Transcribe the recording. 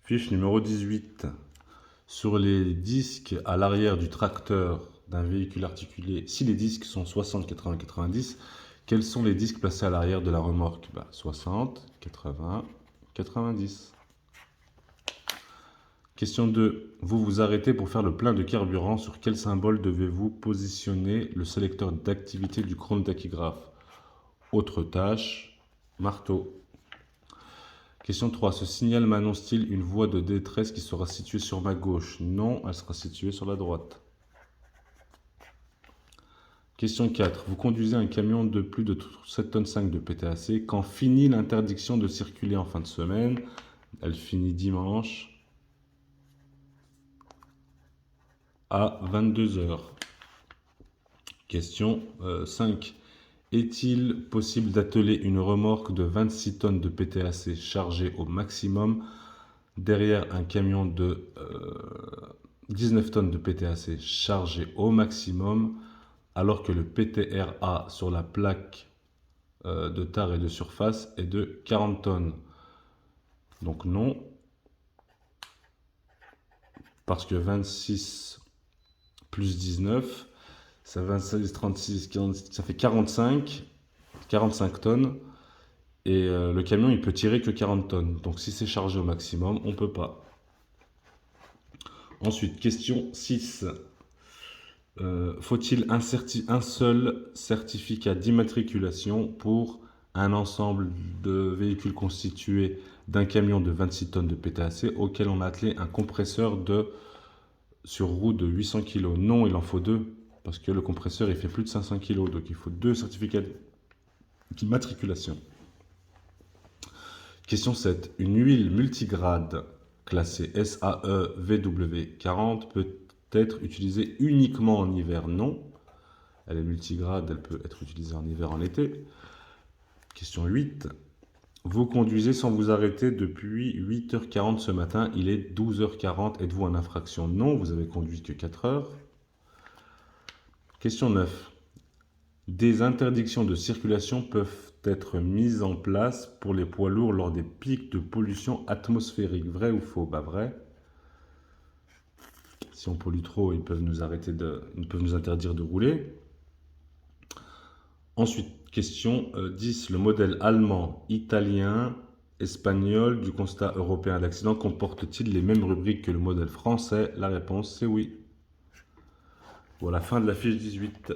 Fiche numéro 18. Sur les disques à l'arrière du tracteur d'un véhicule articulé, si les disques sont 60, 80, 90, quels sont les disques placés à l'arrière de la remorque? 60, 80, 90. Question 2. Vous vous arrêtez pour faire le plein de carburant. Sur quel symbole devez-vous positionner le sélecteur d'activité du chronotachygraphe? Autre tâche, marteau. Question 3. Ce signal m'annonce-t-il une voie de détresse qui sera située sur ma gauche? Non, elle sera située sur la droite. Question 4. Vous conduisez un camion de plus de 7,5 tonnes de PTAC. Quand finit l'interdiction de circuler en fin de semaine? Elle finit dimanche à 22 h. Question 5. Est-il possible d'atteler une remorque de 26 tonnes de PTAC chargée au maximum derrière un camion de 19 tonnes de PTAC chargé au maximum alors que le PTRA sur la plaque de tare et de surface est de 40 tonnes? Donc non, parce que 26 plus 19, ça 26, 36, 40, ça fait 45 tonnes. Et le camion, il peut tirer que 40 tonnes. Donc si c'est chargé au maximum, on ne peut pas. Ensuite, question 6. Faut-il un seul certificat d'immatriculation pour un ensemble de véhicules constitués d'un camion de 26 tonnes de PTAC auquel on a attelé un compresseur sur roue de 800 kg? Non, il en faut deux, parce que le compresseur il fait plus de 500 kg, donc il faut deux certificats d'immatriculation. Question 7. Une huile multigrade classée SAE VW40 peut être utilisée uniquement en hiver? Non. Elle est multigrade, elle peut être utilisée en hiver, en été. Question 8. Vous conduisez sans vous arrêter depuis 8h40 ce matin, il est 12h40, êtes-vous en infraction? Non, vous avez conduit que 4 heures. Question 9. Des interdictions de circulation peuvent être mises en place pour les poids lourds lors des pics de pollution atmosphérique. Vrai ou faux? Vrai. Si on pollue trop, ils peuvent nous interdire de rouler. Ensuite, question 10. Le modèle allemand, italien, espagnol du constat européen d'accident comporte-t-il les mêmes rubriques que le modèle français? La réponse, c'est oui. Voilà, fin de la fiche 18.